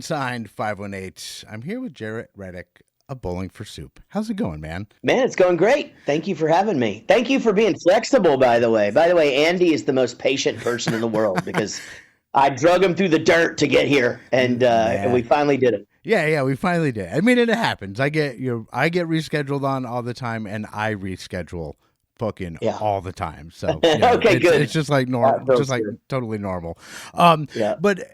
Unsigned 518. I'm here with Jaret Reddick of Bowling for Soup. How's it going, man? Man, it's going great. Thank you for having me. Thank you for being flexible, by the way. By the way, Andy is the most patient person in the world because I drug him through the dirt to get here, and we Man. finally did it. Yeah, we finally did. I mean, it happens. I get rescheduled on all the time, and I reschedule fucking Yeah. all the time. So Okay, good. it's just like That just feels like good. totally normal. Um, Yeah. but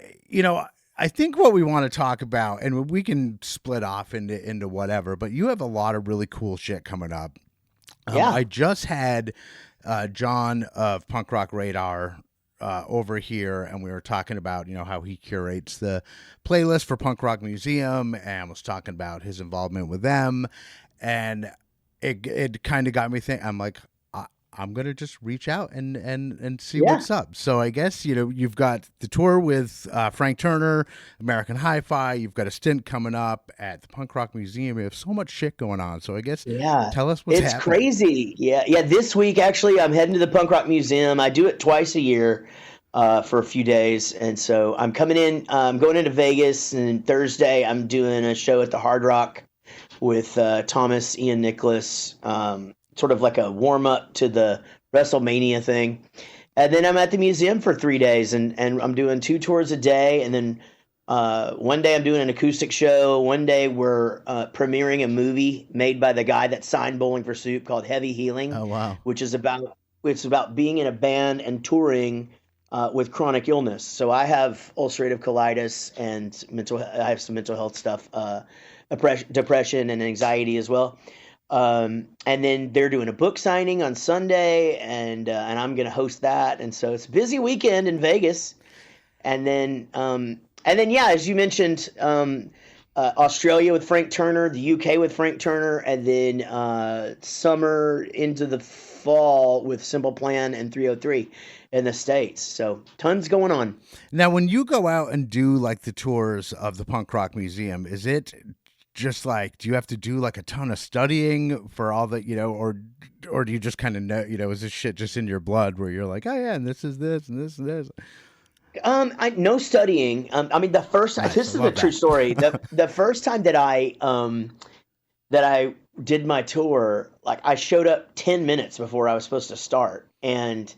I think what we want to talk about, and we can split off into whatever. But you have a lot of really cool shit coming up. Yeah. I just had John of Punk Rock Radar over here, and we were talking about how he curates the playlist for Punk Rock Museum, and was talking about his involvement with them, and it kind of got me thinking. I'm like, I'm gonna just reach out and see Yeah. what's up. So I guess you've got the tour with Frank Turner, American Hi-Fi. You've got a stint coming up at the Punk Rock Museum. You have so much shit going on. So I guess Yeah. tell us what's It's happening. crazy. Yeah. Yeah. This week, actually, I'm heading to the Punk Rock Museum. I do it twice a year for a few days. And so I'm coming in, I'm going into Vegas, and Thursday, I'm doing a show at the Hard Rock with Thomas Ian Nicholas, sort of like a warm up to the WrestleMania thing. And then I'm at the museum for 3 days, and I'm doing two tours a day. And then one day I'm doing an acoustic show. One day we're premiering a movie made by the guy that signed Bowling for Soup called Heavy Healing, Oh wow. which is about it's about being in a band and touring with chronic illness. So I have ulcerative colitis and I have some mental health stuff, depression and anxiety as well. And then they're doing a book signing on Sunday, and I'm going to host that. And so it's a busy weekend in Vegas. And then yeah, as you mentioned, Australia with Frank Turner, the UK with Frank Turner, and then summer into the fall with Simple Plan and 303 in the States. So tons going on. Now, when you go out and do like the tours of the Punk Rock Museum, is it just like, do you have to do like a ton of studying for all the, or do you just kind of know, is this shit just in your blood where you're like, oh yeah, and this is this and this and this? I no studying. I mean, Nice. I this is a love true that. story. The first time that I did my tour, like I showed up 10 minutes before I was supposed to start, and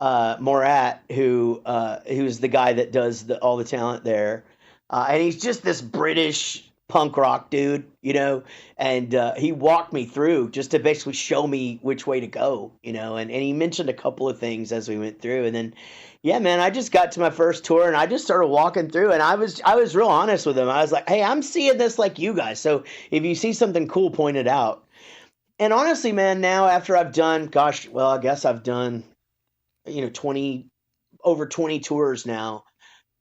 Morat, who's the guy that does all the talent there, and he's just this British punk rock dude, and he walked me through just to basically show me which way to go, and he mentioned a couple of things as we went through, and then yeah, man, I just got to my first tour and I just started walking through, and I was real honest with him. I was like, hey, I'm seeing this like you guys, so if you see something cool, point it out. And honestly, man, now after I've done, gosh, well, I guess I've done 20 over 20 tours now.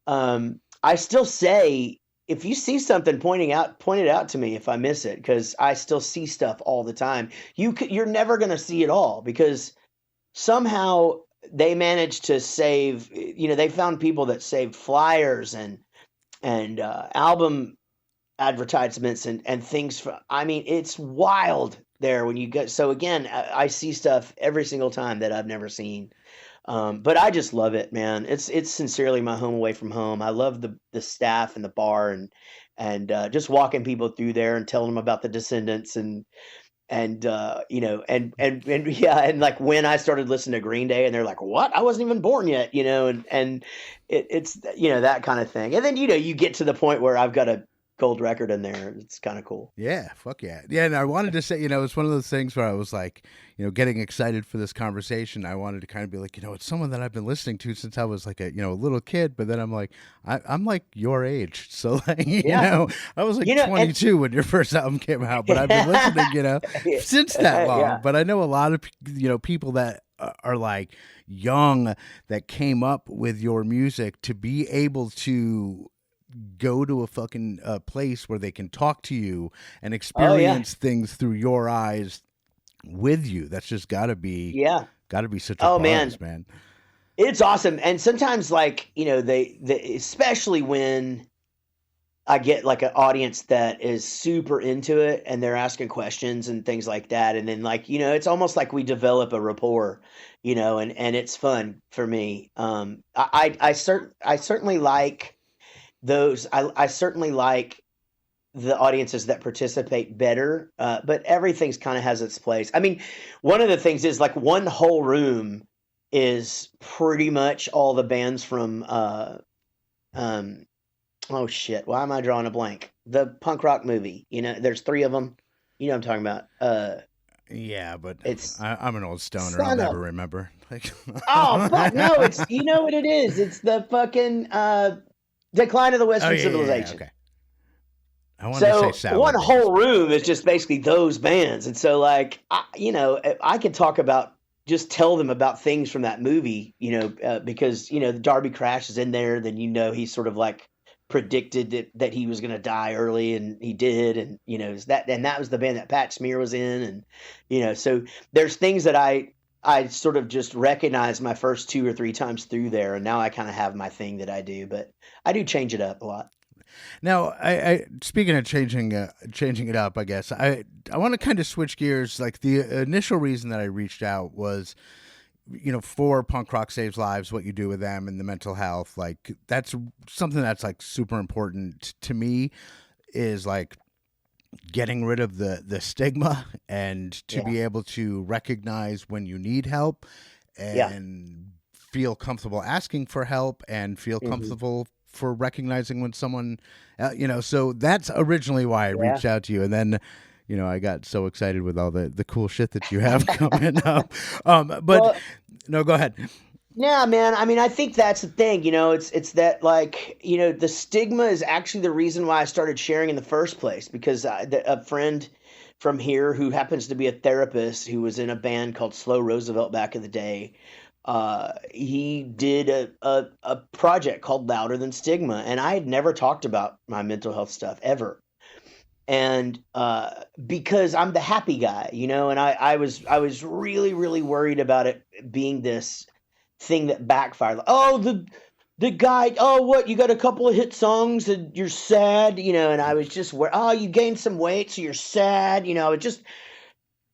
I still say, if you see something, point it out to me if I miss it, because I still see stuff all the time. You're never going to see it all, because somehow they managed to save, they found people that saved flyers and album advertisements and things. I mean, it's wild there when you go. So again, I see stuff every single time that I've never seen. But I just love it, man. It's sincerely my home away from home. I love the staff and the bar, and just walking people through there and telling them about the Descendants, and yeah, and like when I started listening to Green Day, and they're like, what? I wasn't even born yet, and it's that kind of thing. And then you get to the point where I've got a gold record in there. It's kind of cool. Yeah, fuck yeah. Yeah, and I wanted to say, it's one of those things where I was like, getting excited for this conversation. I wanted to kind of be like, it's someone that I've been listening to since I was like a little kid. But then I'm like, I'm like your age. So like, Yeah. I was like And 22 when your first album came out, but I've been listening, since that long. yeah. But I know a lot of, people that are like young that came up with your music to be able to go to a fucking place where they can talk to you and Oh yeah. experience things through your eyes with you. That's just Yeah. gotta be such a Oh buzz, man. man. It's awesome. And sometimes, like, they especially when I get like an audience that is super into it and they're asking questions and things like that. And then, like, it's almost like we develop a rapport, and it's fun for me. I certainly like those I certainly like the audiences that participate better, but everything's kind of has its place. I mean, one of the things is like one whole room is pretty much all the bands from um oh shit, why am I drawing a blank? The punk rock movie. You know, there's three of them. You know what I'm talking about. Yeah, but It's I'm an old stoner. I'll son never of remember. Like, oh fuck no, it's you know what it is. It's the fucking Decline of the oh Western yeah. Civilization. Okay. I wanted to say So Sour one Days. whole room is just basically those bands, and so like you know, I could talk about just tell them about things from that movie, you know, because you know the Darby Crash is in there, then you know he's sort of like predicted that he was going to die early, and he did, and you know that was the band that Pat Smear was in, and you know, so there's things that I sort of just recognized my first two or three times through there, and now I kind of have my thing that I do, but I do change it up a lot. Now, I speaking of changing it up, I guess I want to kind of switch gears. Like the initial reason that I reached out was, for Punk Rock Saves Lives, what you do with them and the mental health. Like that's something that's like super important to me. Is like getting rid of the stigma and to Yeah, be able to recognize when you need help yeah, and feel comfortable asking for help and feel hmm, comfortable for recognizing when someone so that's originally why I yeah. reached out to you. And then I got so excited with all the cool shit that you have coming up. But Well, no, go ahead. yeah, man. I mean, I think that's the thing. You know, it's that like the stigma is actually the reason why I started sharing in the first place because a friend from here who happens to be a therapist who was in a band called Slow Roosevelt back in the day. He did a project called Louder Than Stigma, and I had never talked about my mental health stuff ever. And because I'm the happy guy, and I was really really worried about it being this thing that backfired. Like, oh, the guy. Oh, what? You got a couple of hit songs and you're sad, And I was just oh, you gained some weight, so you're sad, It just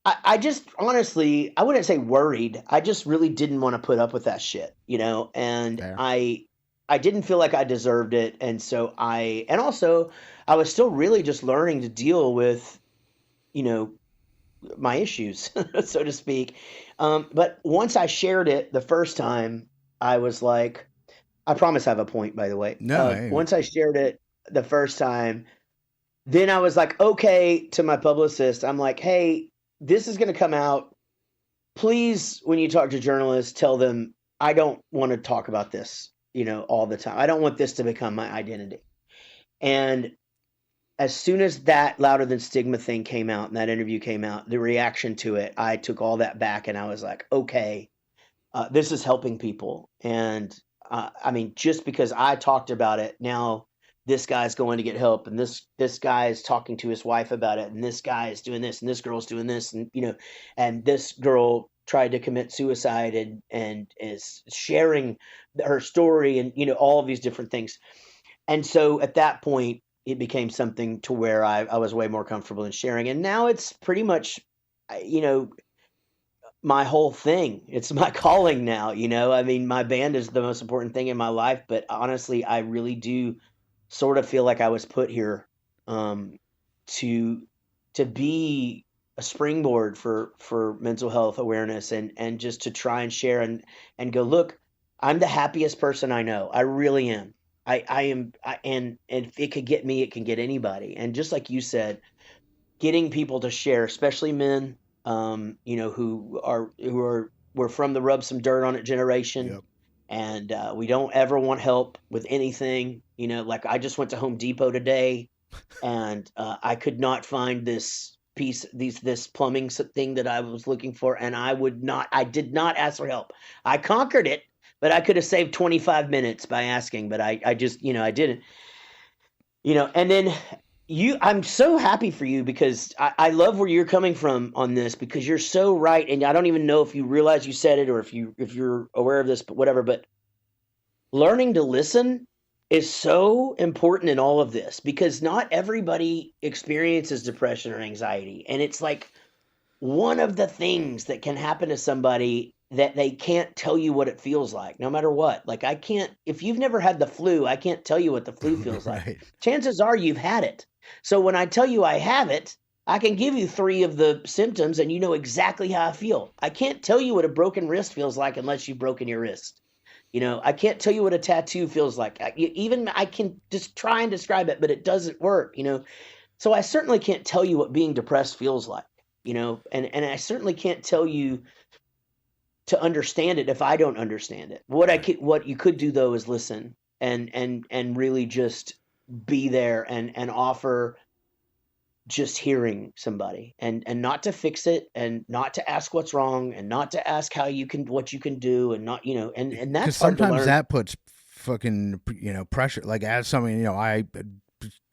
I just honestly, I wouldn't say worried. I just really didn't want to put up with that shit, And There. I didn't feel like I deserved it, and so and also I was still really just learning to deal with, you know, my issues, so to speak. But once I shared it the first time, I was like, I promise I have a point, by the way. No, hey, Once I shared it the first time, then I was like, okay, to my publicist, I'm like, hey, this is going to come out. Please, when you talk to journalists, tell them I don't want to talk about this, all the time. I don't want this to become my identity. And as soon as that Louder Than Stigma thing came out and that interview came out, the reaction to it, I took all that back and I was like, okay, this is helping people. And I mean, just because I talked about it, now this guy's going to get help, and this guy is talking to his wife about it, and this guy is doing this, and this girl's doing this, and and this girl tried to commit suicide and is sharing her story, and all of these different things. And so at that point, it became something to where I was way more comfortable in sharing, and now it's pretty much, you know my whole thing. It's my calling now, I mean, my band is the most important thing in my life, but honestly, I really do sort of feel like I was put here um to be a springboard for mental health awareness and just to try and share and go, look, I'm the happiest person I know. I really am. I am and if it could get me, it can get anybody. And just like you said, getting people to share, especially men, who are we're from the rub some dirt on it generation, yep. and we don't ever want help with anything. Like I just went to Home Depot today, and I could not find this plumbing thing that I was looking for, and I did not ask for help. I conquered it, but I could have saved 25 minutes by asking, but I just, I didn't. And then I'm so happy for you because I love where you're coming from on this because you're so right. And I don't even know if you realize you said it or if you're aware of this, but whatever. But learning to listen is so important in all of this because not everybody experiences depression or anxiety. And it's like one of the things that can happen to somebody that they can't tell you what it feels like, no matter what. Like, I can't, if you've never had the flu, I can't tell you what the flu feels like. Right. Chances are you've had it. So when I tell you I have it, I can give you 3 of the symptoms and you know exactly how I feel. I can't tell you what a broken wrist feels like unless you've broken your wrist. I can't tell you what a tattoo feels like. Even I can just try and describe it, but it doesn't work. So I certainly can't tell you what being depressed feels like. And I certainly can't tell you to understand it if I don't understand it. What you could do though is listen and really just be there and offer just hearing somebody and not to fix it and not to ask what's wrong and not to ask what you can do and not, and that's Because hard to sometimes learn. that puts fucking pressure. Like as someone, I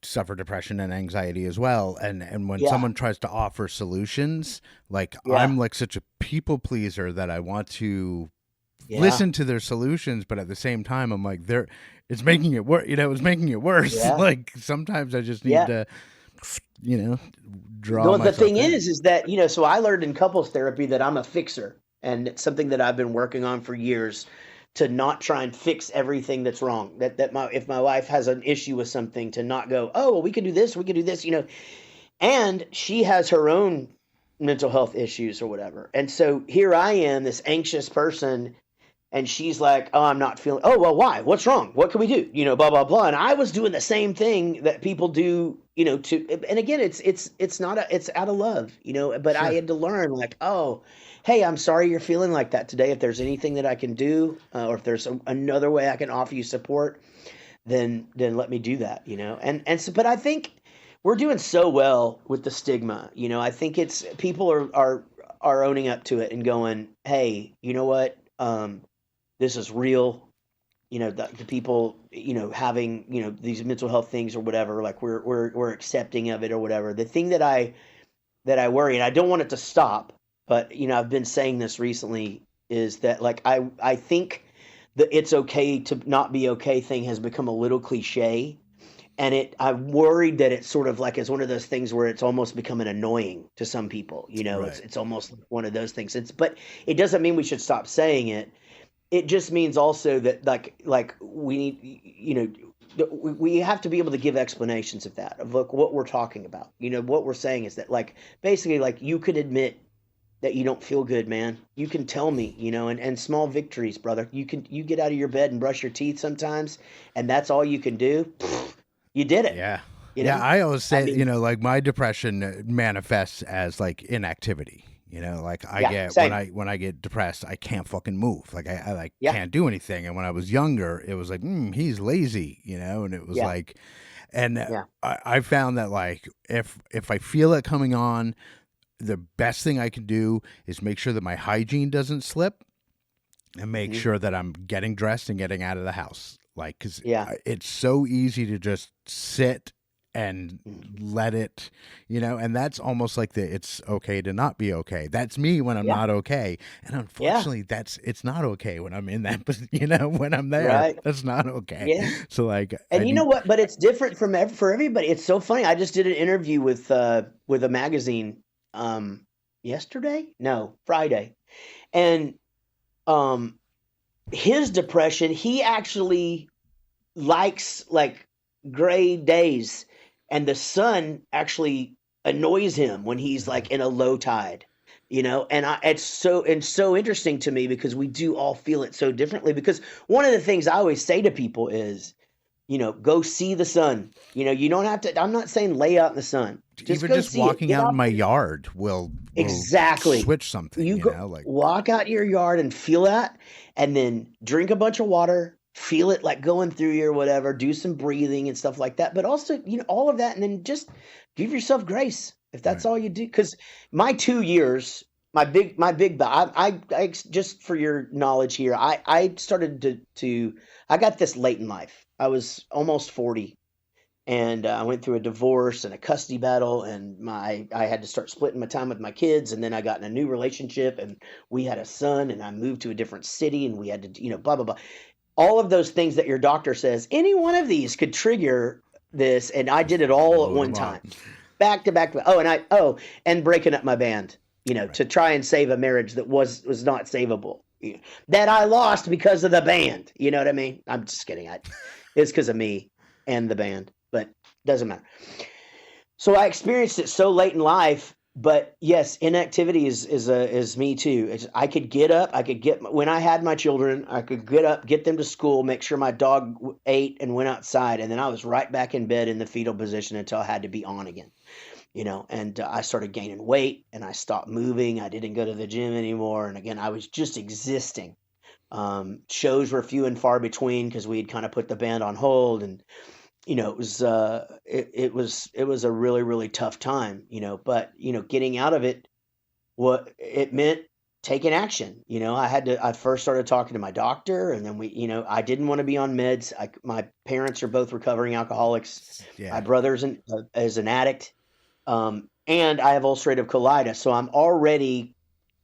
suffer depression and anxiety as well, and when Yeah. someone tries to offer solutions, like Yeah. I'm like such a people pleaser that I want to Yeah. listen to their solutions, but at the same time I'm like it's making it worse. It's making it worse. Yeah. Like sometimes I just need Yeah. to draw Well, the myself thing in. is that, so I learned in couples therapy that I'm a fixer, and it's something that I've been working on for years, to not try and fix everything that's wrong. If my wife has an issue with something, to not go, oh, well, we can do this, and she has her own mental health issues or whatever. And so here I am, this anxious person, and she's like, oh, I'm not feeling, oh, well, why? What's wrong? What can we do? Blah, blah, blah. And I was doing the same thing that people do, and again, it's out of love, but Sure. I had to learn like, oh, hey, I'm sorry you're feeling like that today. If there's anything that I can do, or if there's another way I can offer you support, then let me do that, but I think we're doing so well with the stigma. I think it's people are owning up to it and going, hey, you know what? This is real. The people, having, these mental health things or whatever, like we're accepting of it or whatever. The thing that I worry, and I don't want it to stop, but I've been saying this recently, is that like I think the it's okay to not be okay thing has become a little cliche, and I'm worried that it's sort of like it's one of those things where it's almost becoming annoying to some people. Right. It's almost one of those things. But it doesn't mean we should stop saying it. It just means also that like we need, we have to be able to give explanations of that, of like what we're talking about. What we're saying is that like basically like you could admit that you don't feel good, man. You can tell me, and small victories, brother. You get out of your bed and brush your teeth sometimes, and that's all you can do. You did it. Yeah. You know? Yeah, I always say, I mean, like my depression manifests as like inactivity. Like I Yeah, get same. when I get depressed, I can't fucking move. Like I like Yeah. can't do anything. And when I was younger, it was like, he's lazy, and it was Yeah. like, and Yeah. I found that like if I feel it coming on, the best thing I can do is make sure that my hygiene doesn't slip, and make Mhm. sure that I'm getting dressed and getting out of the house. Like, because Yeah. it's so easy to just sit and Mhm. let it, and that's almost like it's okay to not be okay. That's me when I'm Yeah. not okay. And Yeah. unfortunately, it's not okay when I'm in that, when I'm there, Right. that's not okay. Yeah. So like, And I you know need, what? But it's different for everybody. It's so funny. I just did an interview with a magazine yesterday? No, Friday. And um his depression, he actually likes like gray days, and the sun actually annoys him when he's like in a low tide. And it's so interesting to me because we do all feel it so differently. Because one of the things I always say to people is, go see the sun. You don't have to. I'm not saying lay out in the sun. Just even go just see it. walking Get out in out my there. yard will Exactly. switch something, You go like, walk out your yard and feel that, and then drink a bunch of water. Feel it like going through you or whatever. Do some breathing and stuff like that. But also, all of that, and then just give yourself grace if that's Right. all you do. Because my 2 years, I just for your knowledge here, I started to I got this late in life. I was almost 40, and I went through a divorce and a custody battle, and I had to start splitting my time with my kids, and then I got in a new relationship, and we had a son, and I moved to a different city, and we had to, blah blah blah. All of those things that your doctor says, any one of these could trigger this, and I did it all at Load one 'em up. time, back to back. And breaking up my band, Right. to try and save a marriage that was not savable. that I lost because of the band. You know what I mean? I'm just kidding. It's because of me and the band, but doesn't matter. So I experienced it so late in life, but yes, inactivity is me too. I could get up, when I had my children, I could get up, get them to school, make sure my dog ate and went outside, and then I was right back in bed in the fetal position until I had to be on again. And I started gaining weight and I stopped moving. I didn't go to the gym anymore, and again, I was just existing. Shows were few and far between because we had kind of put the band on hold, and it was a really, really tough time, but getting out of it, what it meant taking action. I first started talking to my doctor, and then I didn't want to be on meds. My parents are both recovering alcoholics. Yeah. My brother's is an addict. And I have ulcerative colitis, so I'm already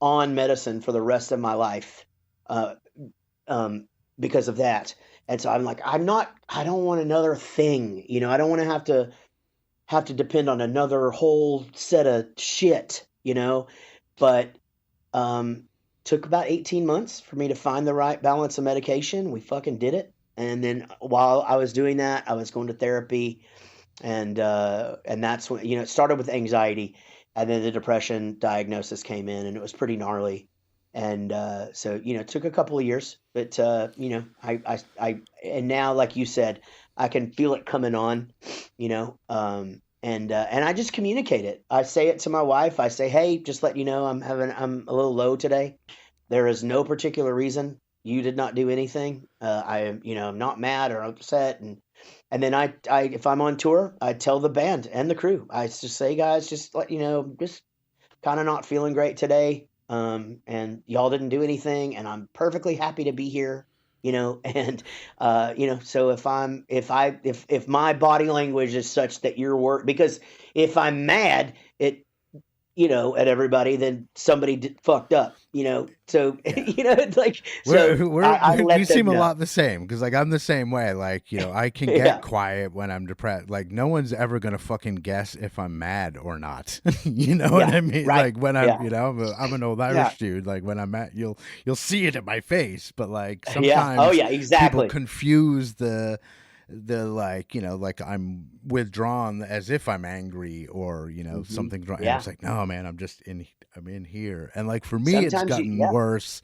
on medicine for the rest of my life, because of that. And so I'm like, I don't want another thing, I don't want to have to depend on another whole set of shit, but, took about 18 months for me to find the right balance of medication. We fucking did it. And then while I was doing that, I was going to therapy, and that's when, it started with anxiety, and then the depression diagnosis came in, and it was pretty gnarly. And so it took a couple of years, but I and now, like you said, I can feel it coming on, and I just communicate it. I say it to my wife. I say, hey, just let you know, I'm a little low today. There is no particular reason. You did not do anything. I'm not mad or upset, and then I if I'm on tour, I tell the band and the crew. I just say, guys, just let you know, just kind of not feeling great today. And y'all didn't do anything, and I'm perfectly happy to be here, and so if my body language is such that because if I'm mad at everybody, then somebody fucked up, so it's like, so I let we them seem a know. lot the same, because like I'm the same way. Like, I can get Yeah. quiet when I'm depressed. Like, no one's ever gonna fucking guess if I'm mad or not. You know what Yeah, I mean? right. Like, when I'm Yeah. I'm an old Irish dude. Like, when I'm mad, you'll see it in my face. But like, Yeah. Oh sometimes yeah, people exactly. confuse the like, like I'm withdrawn as if I'm angry, or Hmm. something's wrong, and Yeah. it's like, no man, I'm in here. And like, for me, it's Sometimes gotten yeah. worse.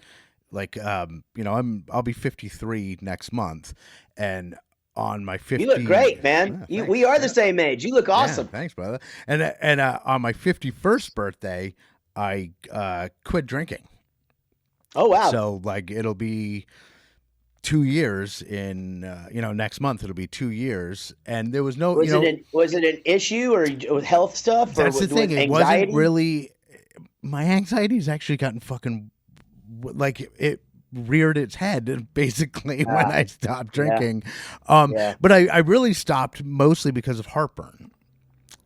Like, I'll be 53 next month, and on my You look 50 great, man. We thanks, are the yeah, same age. You look yeah, awesome. thanks, brother. And on my 51st birthday, I quit drinking. Oh wow. So like, it'll be 2 years in next month. It'll be 2 years, and there was no, Was it an issue or with health stuff or that's the thing. with It wasn't anxiety? really. My anxiety's actually gotten fucking, like, it reared its head basically when Ah, I stopped yeah, drinking. yeah, But I really stopped mostly because of heartburn.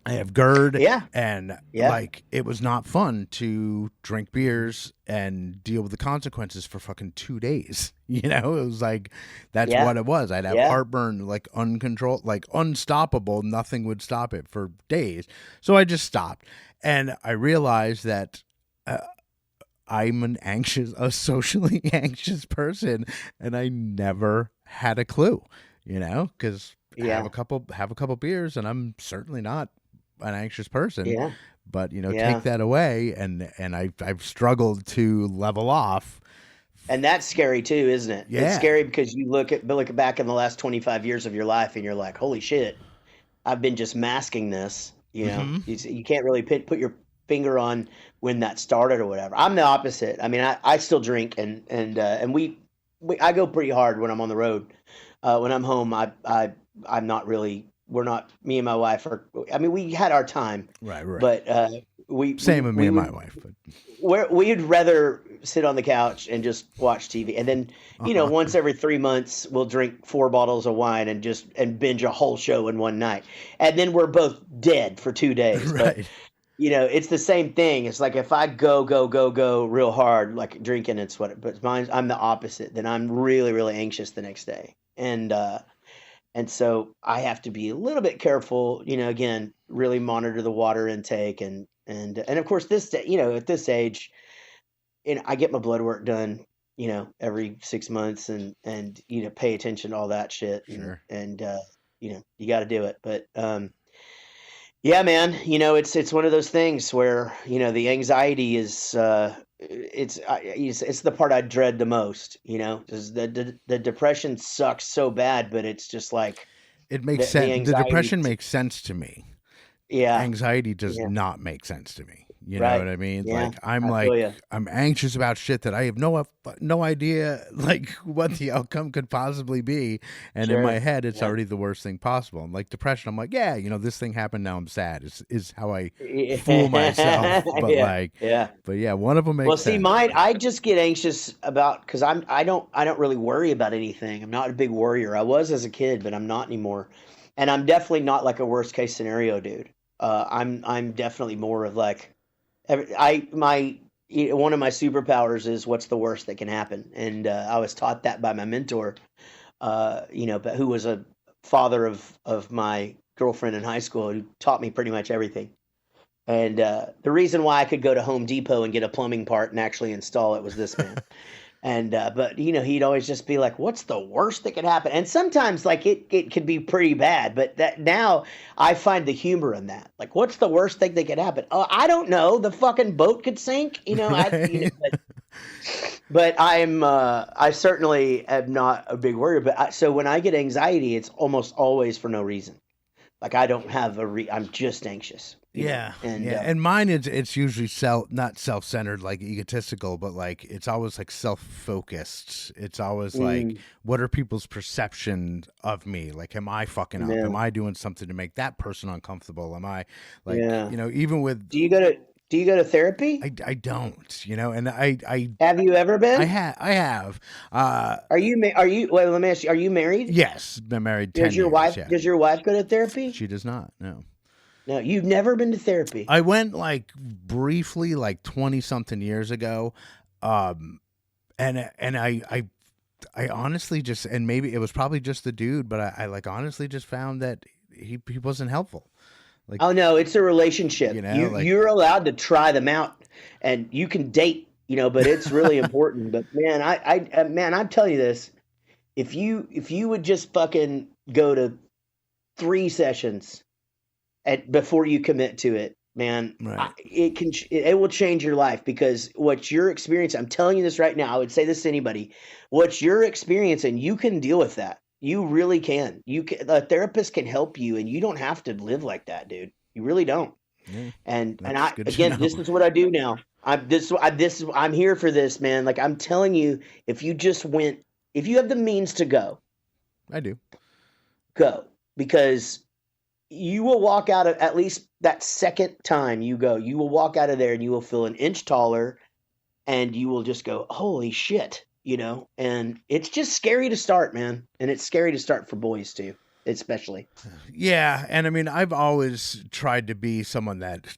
I have GERD, yeah, and yeah, like, it was not fun to drink beers and deal with the consequences for fucking 2 days. It was like, that's yeah, what it was. I'd have yeah. heartburn, like uncontrolled, like unstoppable. Nothing would stop it for days. So I just stopped, and I realized that uh, I'm a socially anxious person, and I never had a clue, because Yeah, have a couple beers, and I'm certainly not an anxious person. yeah, But take yeah. that away, and I've struggled to level off. And that's scary too, isn't it? It's Yeah. scary because you look back in the last 25 years of your life and you're like, holy shit, I've been just masking this. Hmm. You can't really put your finger on when that started or whatever. I'm the opposite. I mean, I still drink, and I go pretty hard when I'm on the road. When I'm home, I'm not really. We're not. Me and my wife are. I mean, we had our time, Right. Right. but we Same we with me we and my would wife. But we'd rather sit on the couch and just watch TV. And then, uh-huh. once every 3 months, we'll drink 4 bottles of wine and binge a whole show in one night. And then we're both dead for 2 days. But, Right. it's the same thing. It's like if I go real hard, like drinking, but I'm the opposite. Then I'm really, really anxious the next day. And so I have to be a little bit careful, again, really monitor the water intake and of course at this age, I get my blood work done every 6 months and pay attention to all that shit Sure. and you got to do it. But yeah, man, it's one of those things where the anxiety is it's the part I dread the most. 'Cause the depression sucks so bad, but it's just like It makes the sense. The anxiety. depression makes sense to me. Yeah, Anxiety does yeah, not make sense to me. You know what right. I mean? Yeah, I feel you. I'm anxious about shit that I have no idea like what the outcome could possibly be, and in my Sure. head it's Yeah. already the worst thing possible. I'm like depression. I'm like, yeah, this thing happened. Now I'm sad. Is how I fool myself. But Yeah, like, yeah. but yeah, one of them Well, makes see, sense. I just get anxious about because I don't really worry about anything. I'm not a big worrier. I was as a kid, but I'm not anymore. And I'm definitely not like a worst case scenario dude. I'm definitely more of like one of my superpowers is what's the worst that can happen, and I was taught that by my mentor, but who was a father of my girlfriend in high school, who taught me pretty much everything. And the reason why I could go to Home Depot and get a plumbing part and actually install it was this man. And but he'd always just be like, "What's the worst that could happen?" And sometimes like it could be pretty bad, but that now I find the humor in that. Like, what's the worst thing that could happen? Oh, I don't know. The fucking boat could sink. Right? But I certainly am not a big worrier. But so when I get anxiety, it's almost always for no reason. Like I don't have I'm just anxious. Yeah, And yeah, and mine is it's usually not self-centered, like egotistical, but like it's always like self-focused. It's always like, mm, what are people's perception of me? Like, am I fucking up? yeah, Am I doing something to make that person uncomfortable? Am I like, yeah. even with Do you go to therapy? I don't, and Have you ever been? I have, uh, Are you wait, let me ask you, are you married? yes, been married Does 10 your years, wife yeah. does your wife go to therapy? She does not, no. No, you've never been to therapy. I went like briefly, like 20 something years ago, um, and I honestly just, and maybe it was probably just the dude, but I like honestly just found that he wasn't helpful. Like, Oh no, it's a relationship. You like, you're allowed to try them out, and you can date, but it's really important. But man, man, I'm telling you this. If you would just fucking go to 3 sessions before you commit to it, man, right. it will change your life because what you're experiencing. I'm telling you this right now. I would say this to anybody. What you're experiencing, you can deal with that. You really can. A therapist can help you, and you don't have to live like that, dude. You really don't. Yeah, And that's I good to again, know. this is what I do now. I'm here for this, man. Like I'm telling you, if you have the means to I do. go because you will walk out of at least that second time you go, you will walk out of there and you will feel an inch taller and you will just go, holy shit, and it's just scary to start, man. And it's scary to start for boys too, especially. Yeah, and I mean, I've always tried to be someone that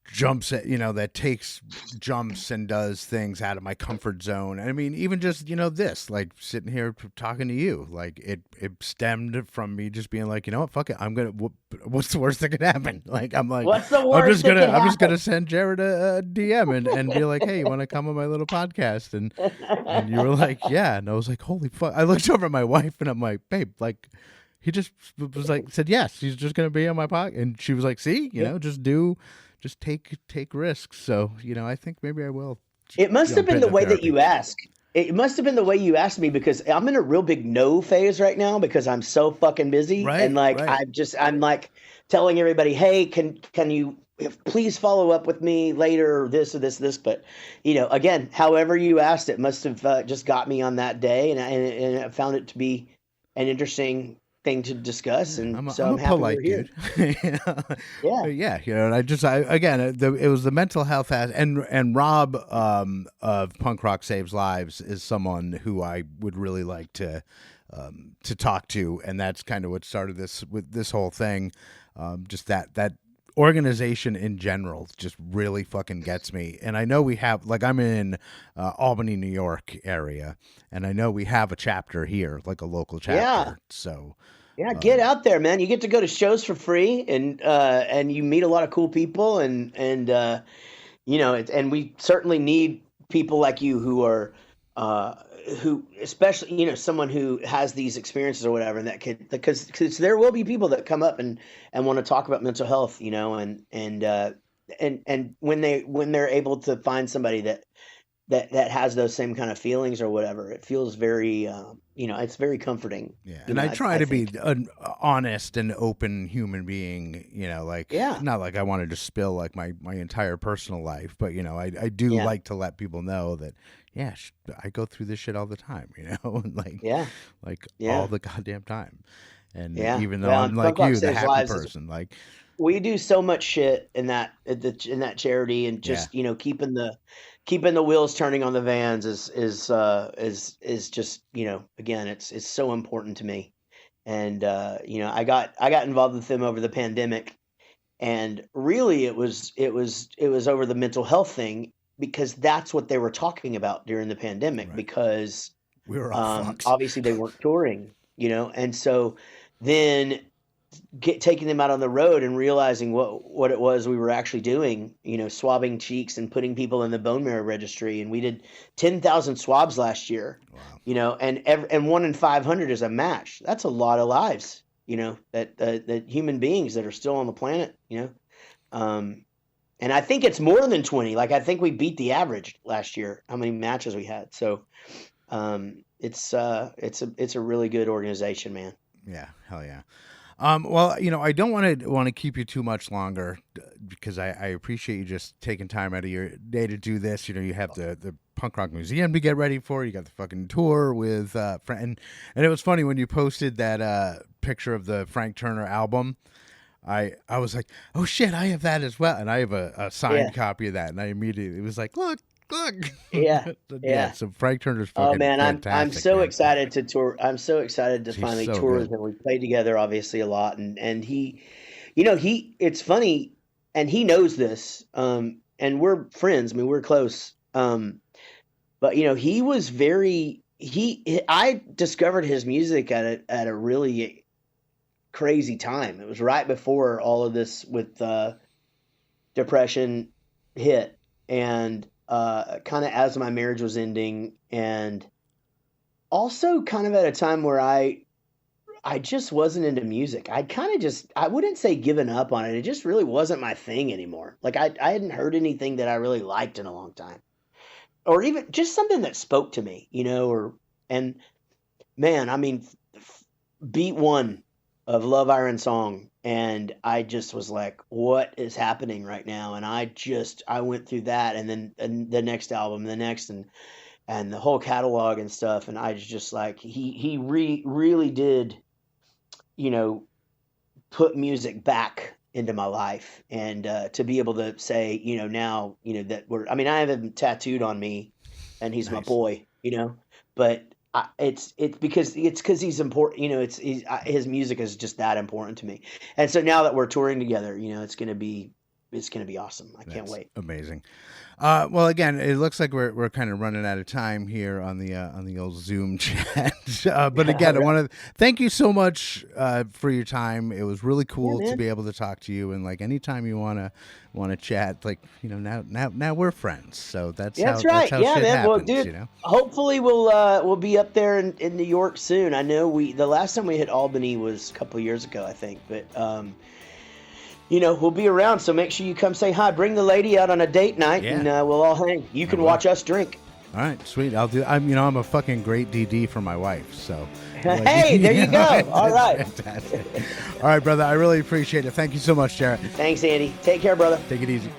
jumps at, that takes jumps and does things out of my comfort zone. I mean, even just, this, like sitting here talking to you, like it stemmed from me just being like, what, fuck it, what's the worst that could happen? Like, I'm like, What's the worst that could I'm just happen? gonna send Jared a DM and be like, hey, you want to come on my little podcast? And you were like, yeah, and I was like, holy fuck. I looked over at my wife and I'm like, babe, like, he just was like, said yes, he's just gonna be on my podcast, and she was like, see, just take risks. So I think maybe I will It must have jump been the into way that therapy. you asked. It must have been the way you asked me because I'm in a real big no phase right now because I'm so fucking busy and Right, like right. I'm like telling everybody, hey, can you please follow up with me later or this or this, but again, however you asked it must have just got me on that day, and I found it to be an interesting thing to discuss, and I'm so I'm I'm a happy we're polite here. dude. Yeah, But yeah, and again, it was the mental health and Rob of Punk Rock Saves Lives is someone who I would really like to talk to, and that's kind of what started this whole thing. Just that organization in general just really fucking gets me. And I know we have, like, I'm in Albany, New York area, and I know we have a chapter here, like a local yeah. chapter. So Yeah, get out there, man. You get to go to shows for free, and you meet a lot of cool people, and and we certainly need people like you who are who, especially, someone who has these experiences or whatever, and that could, because there will be people that come up and want to talk about mental health, and when they're able to find somebody that has those same kind of feelings or whatever, it feels very, it's very comforting. Yeah. And I try to be an honest and open human being, not like I wanted to spill like my entire personal life, but I do like to let people know that, I go through this shit all the time, all the goddamn time. And even though I'm like you, the happy person, we do so much shit in that charity, and just keeping the wheels turning on the vans is just, again, it's so important to me. And I got involved with them over the pandemic, and really it was over the mental health thing, because that's what they were talking about during the pandemic, because we were all fucked. Obviously they weren't touring, and so then taking them out on the road and realizing what it was we were actually doing, swabbing cheeks and putting people in the bone marrow registry. And we did 10,000 swabs last year. Wow. And 1 in 500 is a match. That's a lot of lives, that human beings that are still on the planet, and I think it's more than 20. I think we beat the average last year, how many matches we had. So it's a really good organization, man. Yeah. Hell yeah. Well, I don't want to keep you too much longer, because I appreciate you just taking time out of your day to do this. You have the Punk Rock Museum to get ready for. You got the fucking tour with and it was funny when you posted that picture of the Frank Turner album. I was like, oh shit, I have that as well, and I have a signed copy of that, and I immediately was like, look. Yeah. So Frank Turner's fucking fantastic. I'm so excited to tour. I'm so excited to finally tour with him. We played together obviously a lot, and he, it's funny, and he knows this, and we're friends. I mean, we're close. But he was I discovered his music at a really crazy time. It was right before all of this with depression hit, and kind of as my marriage was ending, and also kind of at a time where I just wasn't into music. I'd kind of I wouldn't say given up on it. It just really wasn't my thing anymore. I hadn't heard anything that I really liked in a long time, or even just something that spoke to me, and man, I mean, beat one of Love Iron Song, and I just was like, what is happening right now? And I went through that, and then the next album, the next, and the whole catalog and stuff. And I was just like, he really did, put music back into my life. And to be able to say, now, that I have him tattooed on me, and he's my boy, but it's because he's important, his music is just that important to me. And so now that we're touring together, it's going to be awesome. I can't wait. Amazing. Well, again, it looks like we're kind of running out of time here on the old Zoom chat. But again, I want to thank you so much for your time. It was really cool to be able to talk to you. And anytime you want to chat, now we're friends. So that's right. That's how shit man. happens, Well, dude, hopefully we'll be up there in New York soon. I know the last time we hit Albany was a couple of years ago, I think, but we'll be around, so make sure you come say hi. Bring the lady out on a date night, and we'll all hang. You can watch us drink. All right, sweet. I'll do. I'm a fucking great DD for my wife. So. Hey, there you go. All right. Fantastic. All right, brother. I really appreciate it. Thank you so much, Jaret. Thanks, Andy. Take care, brother. Take it easy.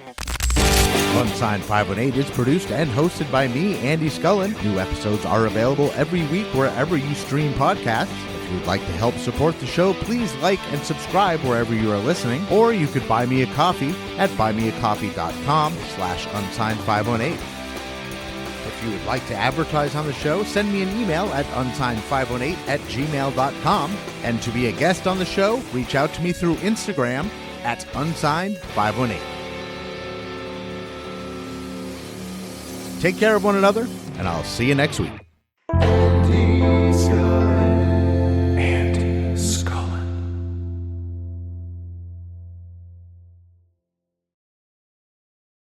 Unsigned518 is produced and hosted by me, Andy Scullin. New episodes are available every week wherever you stream podcasts. If you would like to help support the show, please like and subscribe wherever you are listening, or you could buy me a coffee at buymeacoffee.com/unsigned518. If you would like to advertise on the show, send me an email at unsigned518@gmail.com. And to be a guest on the show, reach out to me through Instagram at unsigned518. Take care of one another, and I'll see you next week.